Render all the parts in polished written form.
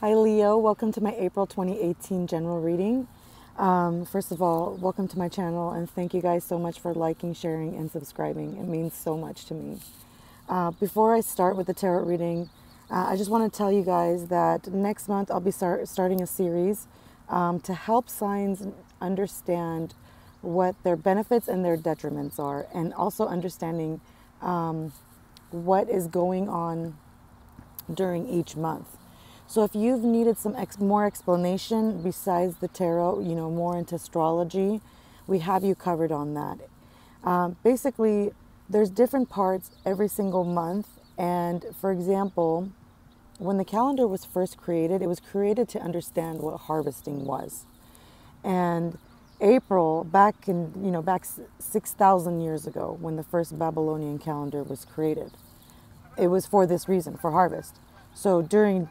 Hi Leo, welcome to my April 2018 general reading. First of all, welcome to my channel and thank you guys so much for liking, sharing, and subscribing. It means so much to me. Before I start with the tarot reading, I just want to tell you guys that next month I'll be starting a series to help signs understand what their benefits and their detriments are, and also understanding what is going on during each month. So if you've needed some more explanation besides the tarot, more into astrology, we have you covered on that. Basically, there's different parts every single month. And for example, when the calendar was first created, it was created to understand what harvesting was. And April, back 6,000 years ago, when the first Babylonian calendar was created, it was for this reason, for harvest. So during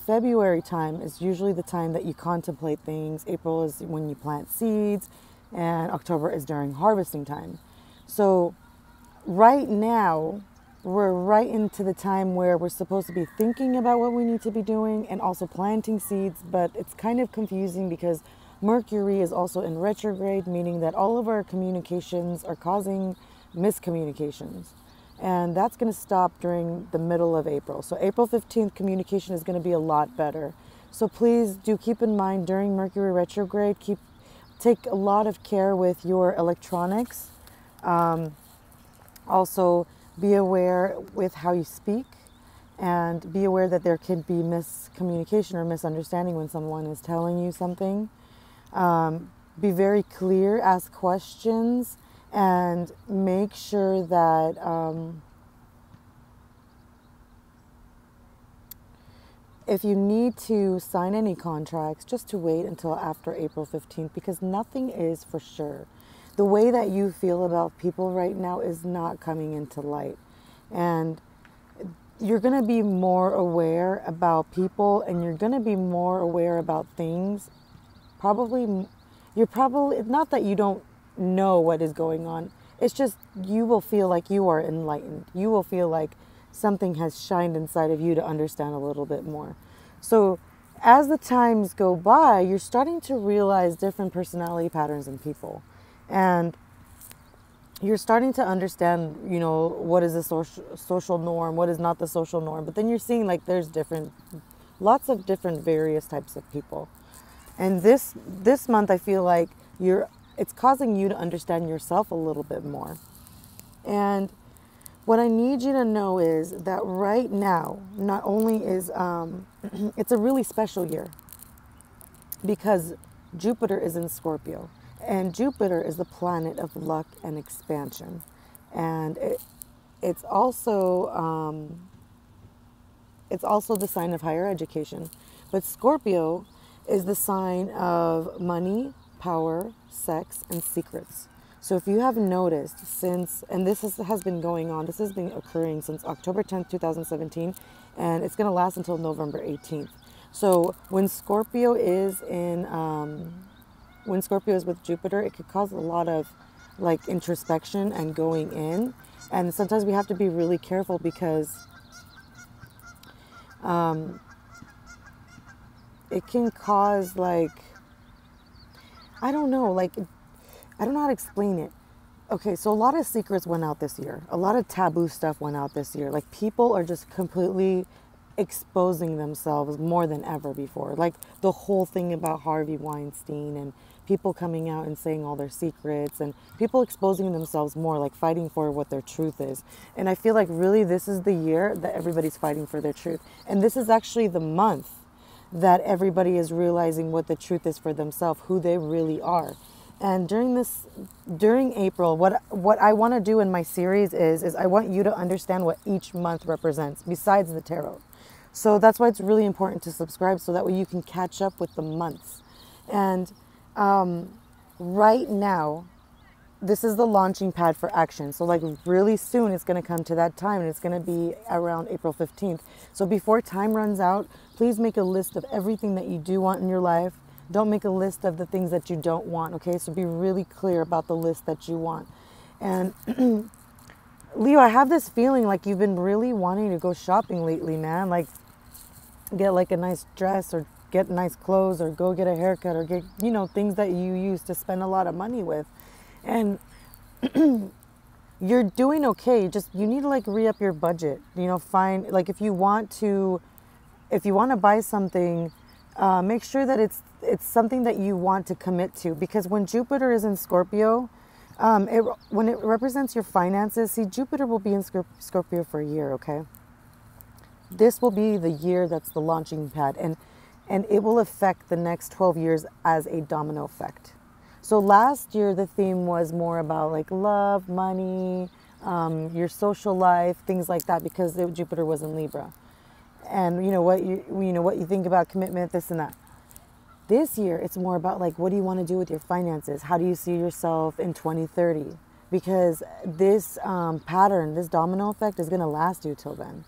February time is usually the time that you contemplate things. April is when you plant seeds, and October is during harvesting time. So right now, we're right into the time where we're supposed to be thinking about what we need to be doing and also planting seeds, but it's kind of confusing because Mercury is also in retrograde, meaning that all of our communications are causing miscommunications. And that's going to stop during the middle of April. So April 15th, communication is going to be a lot better. So please do keep in mind during Mercury retrograde, take a lot of care with your electronics. Also be aware with how you speak, and be aware that there can be miscommunication or misunderstanding when someone is telling you something. Be very clear, ask questions, and make sure that if you need to sign any contracts, just to wait until after April 15th, because nothing is for sure. The way that you feel about people right now is not coming into light. And you're going to be more aware about people, and you're going to be more aware about things. You're probably, not that you don't know what is going on, it's just you will feel like you are enlightened. You will feel like something has shined inside of you to understand a little bit more. So as the times go by, you're starting to realize different personality patterns in people, and you're starting to understand, what is the social norm, what is not the social norm. But then you're seeing like there's lots of different various types of people. And this month, I feel like it's causing you to understand yourself a little bit more. And what I need you to know is that right now, not only is it's a really special year because Jupiter is in Scorpio, and Jupiter is the planet of luck and expansion, and it's also the sign of higher education. But Scorpio is the sign of money, power, sex, and secrets. So if you have noticed and this has been going on, this has been occurring since October 10th, 2017, and it's going to last until November 18th. So when Scorpio is with Jupiter, it could cause a lot of like introspection and going in. And sometimes we have to be really careful because it can cause I don't know how to explain it. Okay, so a lot of secrets went out this year. A lot of taboo stuff went out this year. Like, people are just completely exposing themselves more than ever before. Like the whole thing about Harvey Weinstein, and people coming out and saying all their secrets, and people exposing themselves more, like fighting for what their truth is. And I feel like really this is the year that everybody's fighting for their truth. And this is actually the month that everybody is realizing what the truth is for themselves, who they really are. And during April, what I want to do in my series is I want you to understand what each month represents besides the tarot. So that's why it's really important to subscribe, so that way you can catch up with the months. And right now, this is the launching pad for action. So like really soon it's going to come to that time, and it's going to be around April 15th. So before time runs out, please make a list of everything that you do want in your life. Don't make a list of the things that you don't want, okay? So be really clear about the list that you want. And Leo, I have this feeling like you've been really wanting to go shopping lately, man. Like get like a nice dress or get nice clothes or go get a haircut or get, things that you used to spend a lot of money with. And you're doing okay. Just you need to like re-up your budget. Find like if you want to buy something, make sure that it's something that you want to commit to. Because when Jupiter is in Scorpio, when it represents your finances, see, Jupiter will be in Scorpio for a year. Okay, this will be the year that's the launching pad, and it will affect the next 12 years as a domino effect. So last year, the theme was more about like love, money, your social life, things like that, because Jupiter was in Libra. And what you think about commitment, this and that. This year, it's more about like, what do you want to do with your finances? How do you see yourself in 2030? Because this pattern, this domino effect is going to last you till then.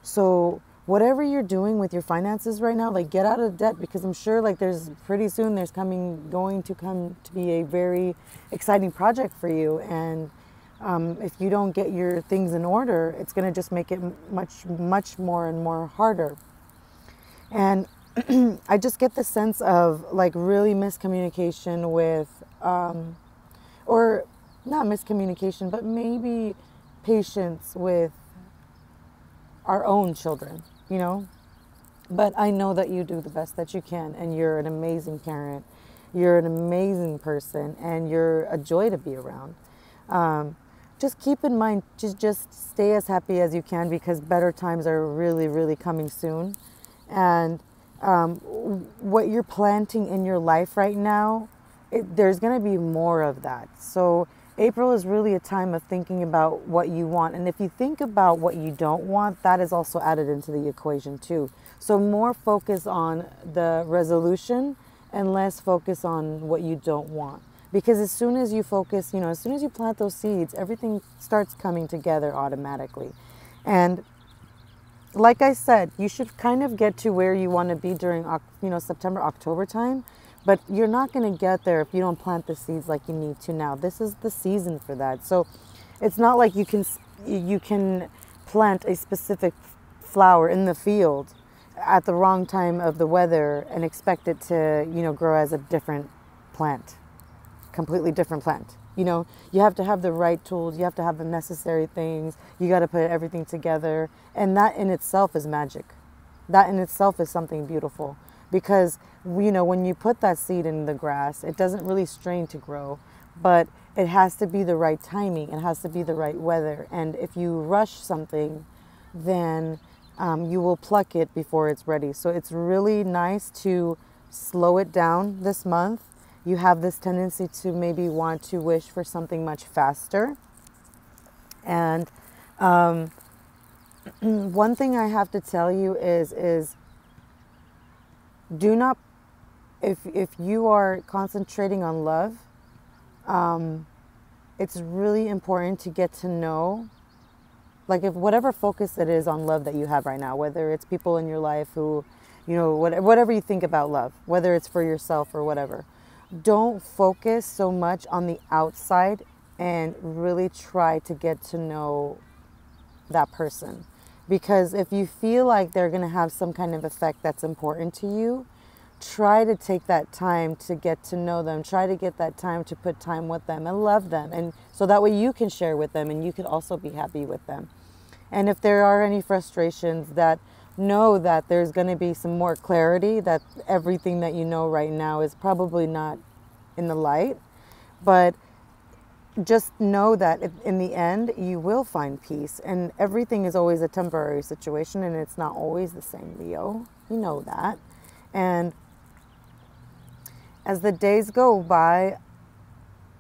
So whatever you're doing with your finances right now, like get out of debt, because I'm sure like pretty soon there's going to come to be a very exciting project for you. And if you don't get your things in order, it's going to just make it much more and more harder. And I just get the sense of like really miscommunication with, or not miscommunication, but maybe patience with our own children, But I know that you do the best that you can, and you're an amazing parent. You're an amazing person, and you're a joy to be around. Just keep in mind, just stay as happy as you can, because better times are really, really coming soon. And what you're planting in your life right now, there's going to be more of that. So April is really a time of thinking about what you want. And if you think about what you don't want, that is also added into the equation too. So more focus on the resolution and less focus on what you don't want. Because as soon as you focus, as soon as you plant those seeds, everything starts coming together automatically. And like I said, you should kind of get to where you want to be during, September, October time. But you're not going to get there if you don't plant the seeds like you need to now. This is the season for that. So it's not like you can plant a specific flower in the field at the wrong time of the weather and expect it to, grow as a different plant, completely different plant. You have to have the right tools. You have to have the necessary things. You got to put everything together. And that in itself is magic. That in itself is something beautiful. Because, when you put that seed in the grass, it doesn't really strain to grow, but it has to be the right timing. It has to be the right weather. And if you rush something, then you will pluck it before it's ready. So it's really nice to slow it down this month. You have this tendency to maybe want to wish for something much faster. And one thing I have to tell you is do not, if you are concentrating on love, it's really important to get to know, like if whatever focus it is on love that you have right now, whether it's people in your life who, whatever you think about love, whether it's for yourself or whatever, don't focus so much on the outside and really try to get to know that person. Because if you feel like they're going to have some kind of effect that's important to you, try to take that time to get to know them. Try to get that time to put time with them and love them. And so that way you can share with them and you can also be happy with them. And if there are any frustrations, that know that there's going to be some more clarity, that everything that you know right now is probably not in the light. But just know that in the end, you will find peace. And everything is always a temporary situation, and it's not always the same, Leo. You know that. And as the days go by,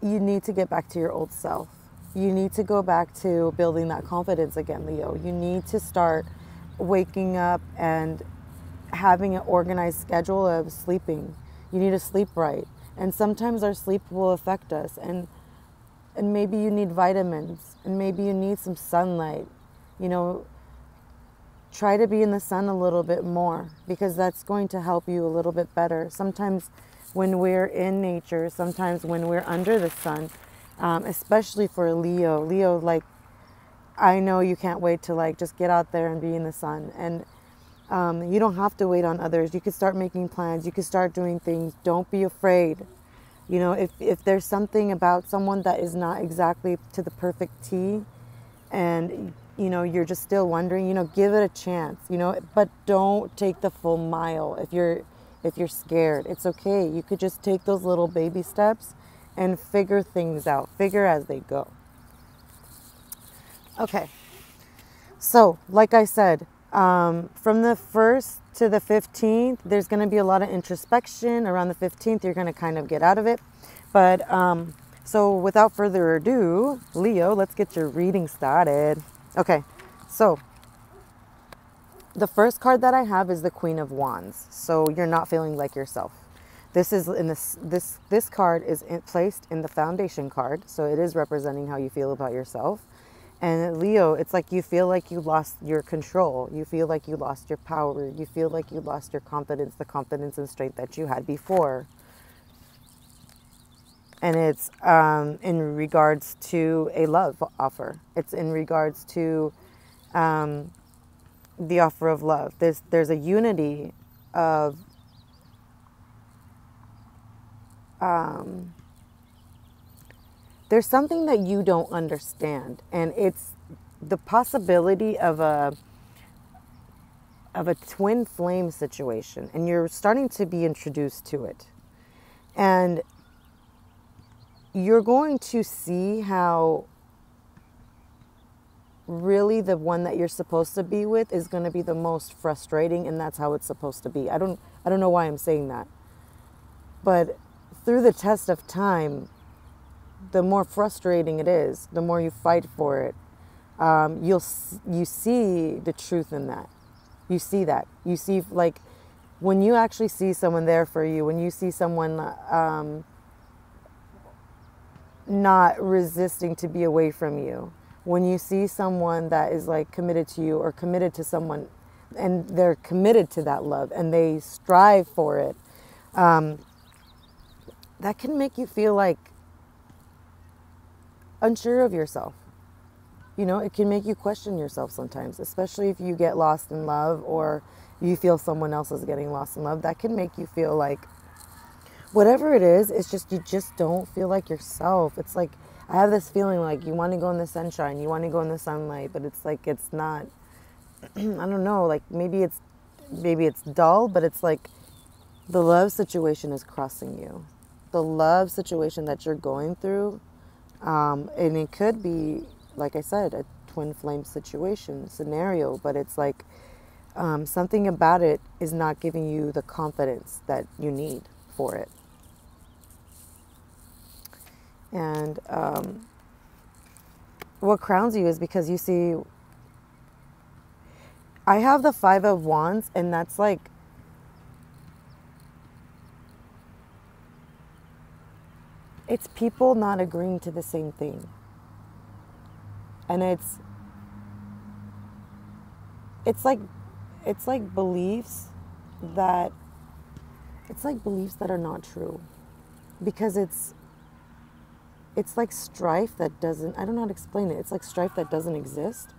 you need to get back to your old self. You need to go back to building that confidence again, Leo. You need to start waking up and having an organized schedule of sleeping. You need to sleep right. And sometimes our sleep will affect us. And maybe you need vitamins, and maybe you need some sunlight. Try to be in the sun a little bit more, because that's going to help you a little bit better. Sometimes when we're in nature, sometimes when we're under the sun, especially for Leo, like, I know you can't wait to like just get out there and be in the sun. And You don't have to wait on others. You can start making plans. You can start doing things. Don't be afraid. You know, if there's something about someone that is not exactly to the perfect T, and you know you're just still wondering, you know, give it a chance, you know, but don't take the full mile. If you're scared, it's okay. You could just take those little baby steps and figure things out, figure as they go. Okay, so like I said, from the 1st to the 15th, there's going to be a lot of introspection. Around the 15th, you're going to kind of get out of it. But so without further ado, Leo, let's get your reading started. Okay, so the first card that I have is the Queen of Wands. So you're not feeling like yourself. This is in this card is placed in the foundation card, so it is representing how you feel about yourself. And Leo, it's like you feel like you lost your control. You feel like you lost your power. You feel like you lost your confidence, the confidence and strength that you had before. And it's in regards to a love offer. It's in regards to the offer of love. There's a unity of there's something that you don't understand, and it's the possibility of a twin flame situation, and you're starting to be introduced to it. And you're going to see how really the one that you're supposed to be with is going to be the most frustrating, and that's how it's supposed to be. I don't know why I'm saying that. But through the test of time, the more frustrating it is, the more you fight for it, you see the truth in that. You see that. You see, like, when you actually see someone there for you, when you see someone not resisting to be away from you, when you see someone that is like committed to you or committed to someone, and they're committed to that love and they strive for it, that can make you feel like unsure of yourself. You know, it can make you question yourself sometimes, especially if you get lost in love or you feel someone else is getting lost in love. That can make you feel like whatever it is, it's just, you just don't feel like yourself. It's like, I have this feeling like you want to go in the sunshine, you want to go in the sunlight, but it's like, it's not, I don't know, like maybe it's dull, but it's like the love situation is crossing you. The love situation that you're going through, and it could be, like I said, a twin flame situation, scenario, but it's like something about it is not giving you the confidence that you need for it. And what crowns you is because you see, I have the 5 of Wands, and that's like, it's people not agreeing to the same thing. And it's like beliefs that are not true, because it's like strife that doesn't, I don't know how to explain it. It's like strife that doesn't exist.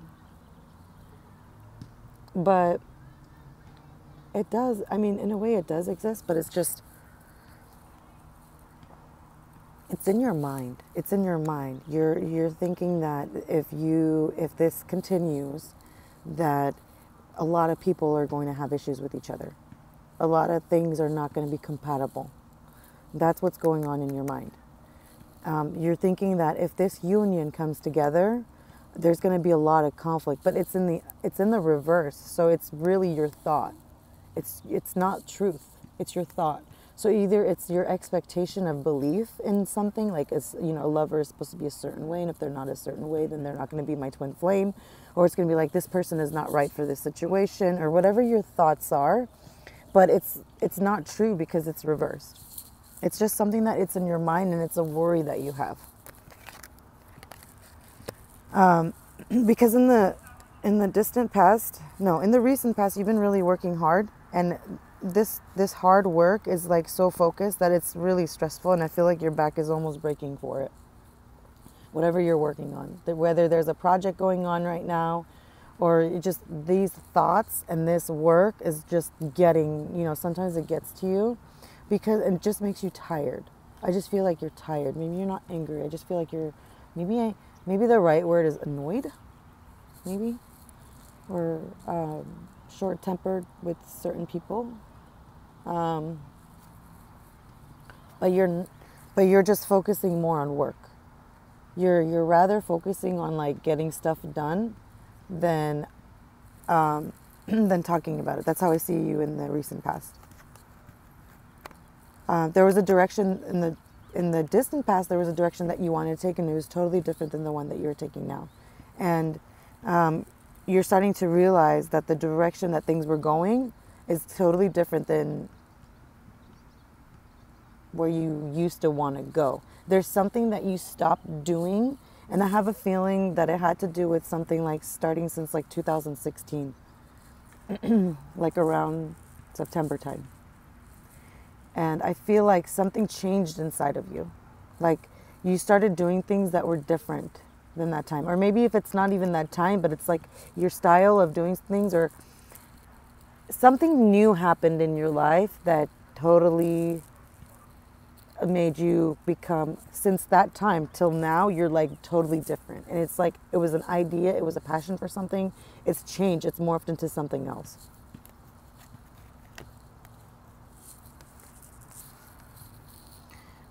But it does, I mean, in a way it does exist, but it's just, it's in your mind. It's in your mind. You're thinking that if this continues, that a lot of people are going to have issues with each other. A lot of things are not going to be compatible. That's what's going on in your mind. You're thinking that if this union comes together, there's going to be a lot of conflict, but it's in the reverse. So it's really your thought. It's not truth. It's your thought. So either it's your expectation of belief in something, like, as you know, a lover is supposed to be a certain way, and if they're not a certain way, then they're not going to be my twin flame, or it's going to be like, this person is not right for this situation, or whatever your thoughts are. But it's not true, because it's reversed. It's just something that it's in your mind, and it's a worry that you have. Because in the recent past, you've been really working hard, and this hard work is like so focused that it's really stressful, and I feel like your back is almost breaking for it. Whatever you're working on, whether there's a project going on right now, or it just these thoughts and this work is just getting, sometimes it gets to you because it just makes you tired. I just feel like you're tired. Maybe you're not angry. I just feel like you're maybe the right word is annoyed, maybe, or short-tempered with certain people. Um, but you're just focusing more on work. You're rather focusing on like getting stuff done than than talking about it. That's how I see you in the recent past. There was a direction in the distant past. There was a direction that you wanted to take, and it was totally different than the one that you're taking now. And you're starting to realize that the direction that things were going is totally different than where you used to want to go. There's something that you stopped doing, and I have a feeling that it had to do with something like starting since like 2016, like around September time. And I feel like something changed inside of you. Like you started doing things that were different than that time. Or maybe if it's not even that time, but it's like your style of doing things, or something new happened in your life that totally made you become, since that time till now, you're like totally different. And it's like it was an idea, it was a passion for something, it's changed, it's morphed into something else.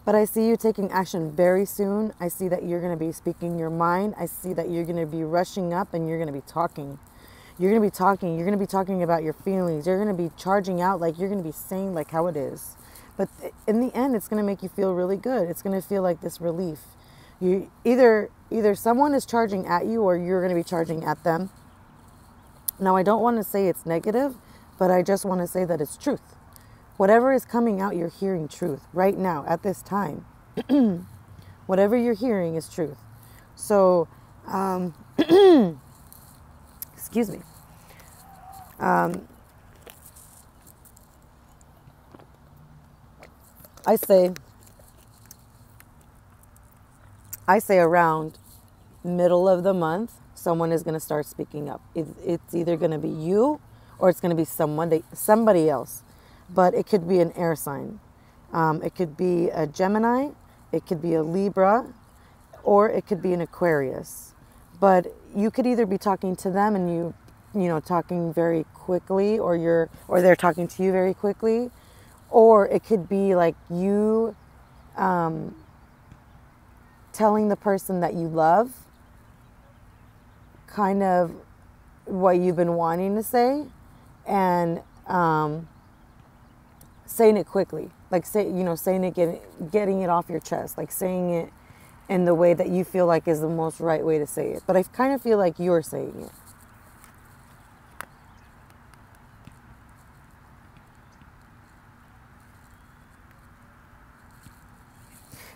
But I see you taking action very soon. I see that you're going to be speaking your mind. I see that you're going to be rushing up and you're going to be talking. You're going to be talking. You're going to be talking about your feelings. You're going to be charging out, like you're going to be saying like how it is. But in the end, it's going to make you feel really good. It's going to feel like this relief. You either someone is charging at you or you're going to be charging at them. Now, I don't want to say it's negative, but I just want to say that it's truth. Whatever is coming out, you're hearing truth right now at this time. Whatever you're hearing is truth. So, excuse me. I say around middle of the month, someone is going to start speaking up. It's either going to be you or it's going to be somebody else. But it could be an air sign. It could be a Gemini. It could be a Libra, or it could be an Aquarius. But you could either be talking to them and you talking very quickly, or they're talking to you very quickly, or it could be like you telling the person that you love kind of what you've been wanting to say, and saying it quickly, like saying it, getting it off your chest, like saying it in the way that you feel like is the most right way to say it. But I kind of feel like you're saying it.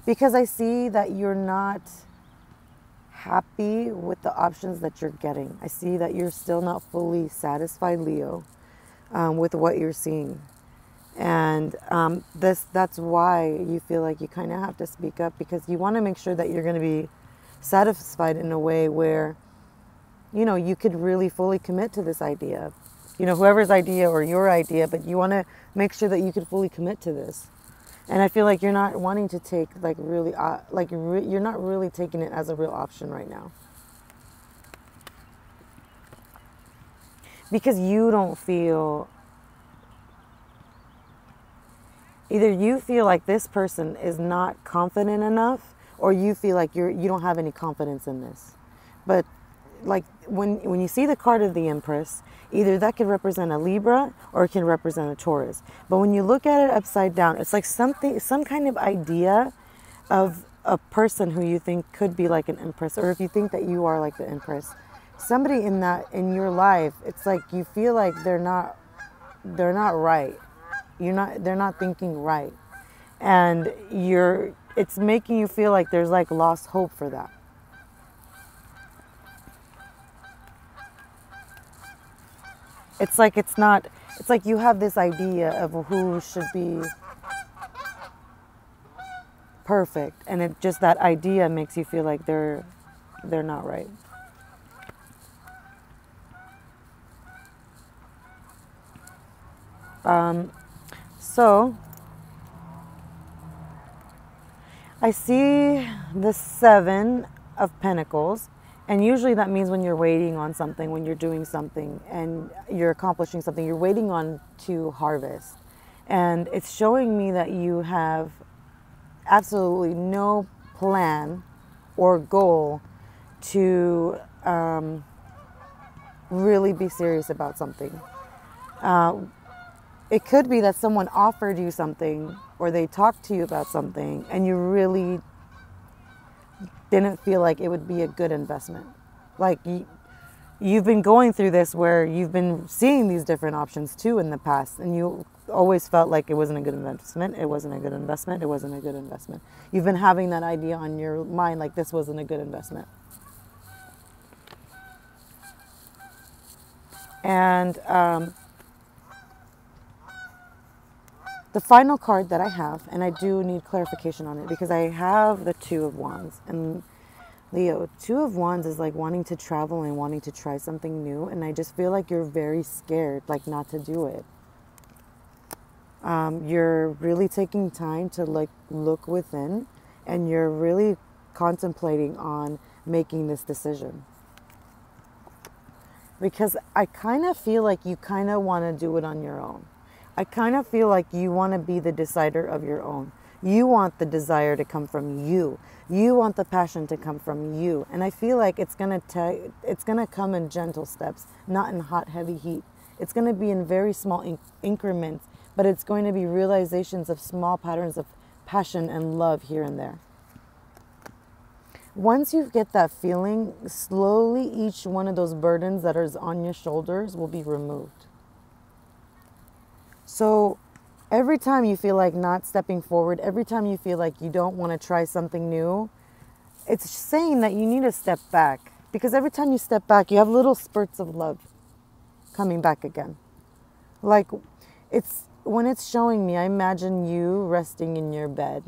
Because I see that you're not happy with the options that you're getting. I see that you're still not fully satisfied, Leo, with what you're seeing. And that's why you feel like you kind of have to speak up, because you want to make sure that you're going to be satisfied in a way where, you could really fully commit to this idea. Whoever's idea or your idea, but you want to make sure that you could fully commit to this. And I feel like you're not wanting to take you're not really taking it as a real option right now. Because you don't feel, either you feel like this person is not confident enough, or you feel like you don't have any confidence in this. But like when you see the card of the Empress, either that could represent a Libra or it can represent a Taurus. But when you look at it upside down, it's like some kind of idea of a person who you think could be like an Empress, or if you think that you are like the Empress, somebody in your life, it's like you feel like they're not right. They're not thinking right. And it's making you feel like there's like lost hope for that. It's like you have this idea of who should be perfect, and it just, that idea makes you feel like they're not right. So I see the Seven of Pentacles, and usually that means when you're waiting on something, when you're doing something and you're accomplishing something, you're waiting on to harvest. And it's showing me that you have absolutely no plan or goal to really be serious about something. It could be that someone offered you something or they talked to you about something and you really didn't feel like it would be a good investment. Like you've been going through this where you've been seeing these different options too in the past, and you always felt like it wasn't a good investment. It wasn't a good investment. It wasn't a good investment. You've been having that idea on your mind like this wasn't a good investment. And the final card that I have, and I do need clarification on it because I have the Two of Wands. And Leo, Two of Wands is like wanting to travel and wanting to try something new. And I just feel like you're very scared, like not to do it. You're really taking time to like look within, and you're really contemplating on making this decision. Because I kind of feel like you kind of want to do it on your own. I kind of feel like you want to be the decider of your own. You want the desire to come from you. You want the passion to come from you. And I feel like it's going to come in gentle steps, not in hot, heavy heat. It's going to be in very small increments, but it's going to be realizations of small patterns of passion and love here and there. Once you get that feeling, slowly each one of those burdens that is on your shoulders will be removed. So every time you feel like not stepping forward, every time you feel like you don't want to try something new, it's saying that you need to step back. Because every time you step back, you have little spurts of love coming back again. Like when it's showing me, I imagine you resting in your bed.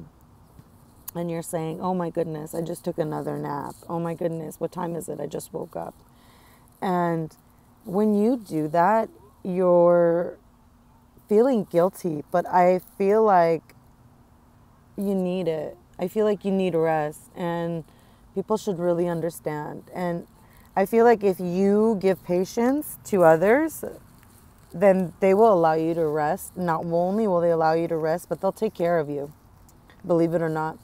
And you're saying, oh my goodness, I just took another nap. Oh my goodness, what time is it? I just woke up. And when you do that, you're feeling guilty, but I feel like you need it. I feel like you need rest, and people should really understand. And I feel like if you give patience to others, then they will allow you to rest. Not only will they allow you to rest, but they'll take care of you. Believe it or not.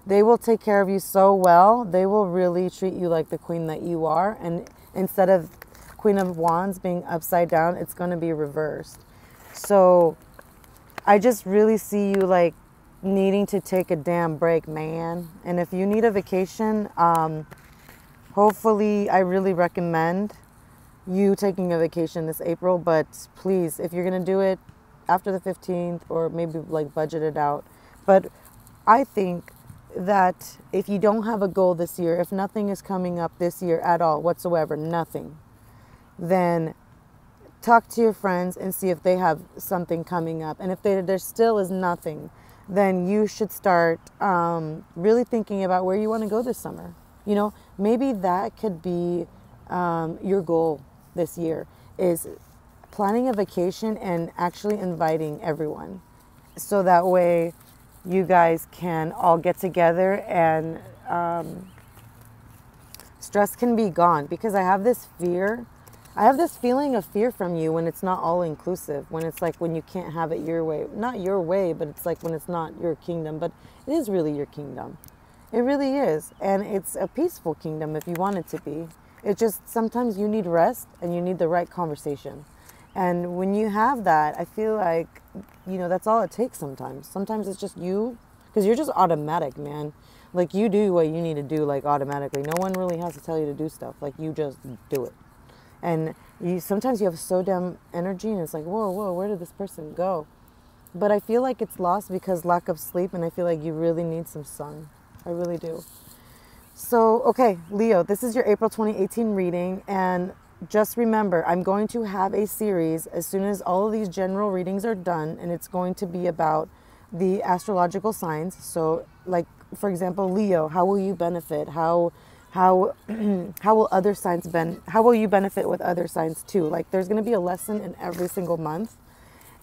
They will take care of you so well. They will really treat you like the queen that you are. And instead of Queen of Wands being upside down, it's going to be reversed. So I just really see you like needing to take a damn break, man. And if you need a vacation, hopefully I really recommend you taking a vacation this April. But please, if you're going to do it after the 15th, or maybe like budget it out. But I think that if you don't have a goal this year, if nothing is coming up this year at all whatsoever, nothing, then talk to your friends and see if they have something coming up. And if there still is nothing, then you should start really thinking about where you want to go this summer. You know, maybe that could be your goal this year, is planning a vacation and actually inviting everyone. So that way you guys can all get together and stress can be gone. Because I have this feeling of fear from you when it's not all inclusive, when it's like when you can't have it your way. Not your way, but it's like when it's not your kingdom, but it is really your kingdom. It really is. And it's a peaceful kingdom if you want it to be. It's just sometimes you need rest and you need the right conversation. And when you have that, I feel like, you know, that's all it takes sometimes. Sometimes it's just you, because you're just automatic, man. Like you do what you need to do, like automatically. No one really has to tell you to do stuff. Like you just do it. And sometimes you have so damn energy and it's like, whoa, where did this person go? But I feel like it's lost because lack of sleep, and I feel like you really need some sun. I really do. So, okay, Leo, this is your April 2018 reading, and just remember, I'm going to have a series as soon as all of these general readings are done, and it's going to be about the astrological signs. So, like, for example, Leo, how will you benefit? How will other signs how will you benefit with other signs too? Like, there's going to be a lesson in every single month.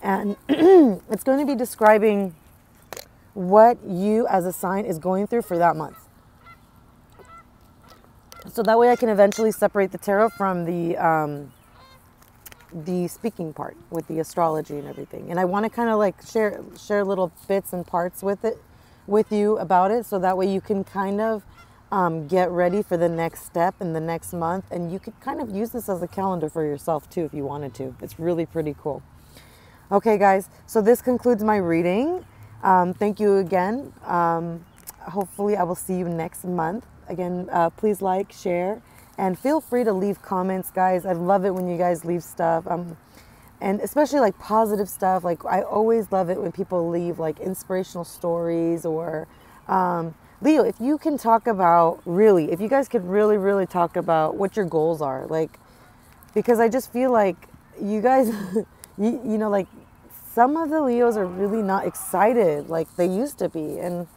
And it's going to be describing what you as a sign is going through for that month. So that way I can eventually separate the tarot from the speaking part with the astrology and everything. And I want to kind of like share little bits and parts with you about it, so that way you can kind of get ready for the next step in the next month, and you could kind of use this as a calendar for yourself too if you wanted to. It's really pretty cool. Okay guys, so this concludes my reading. Thank you again. Hopefully I will see you next month. Again, please like, share, and feel free to leave comments, guys. I love it when you guys leave stuff. And especially like positive stuff. Like I always love it when people leave like inspirational stories, or Leo, if you can talk about, really, if you guys could really talk about what your goals are, like, because I just feel like you guys, you know, like some of the Leos are really not excited like they used to be. And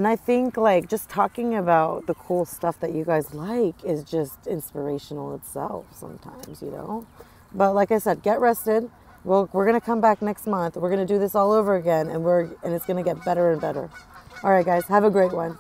I think like just talking about the cool stuff that you guys like is just inspirational itself sometimes, you know. But like I said, get rested. We're going to come back next month. We're going to do this all over again, and it's going to get better and better. All right, guys, have a great one.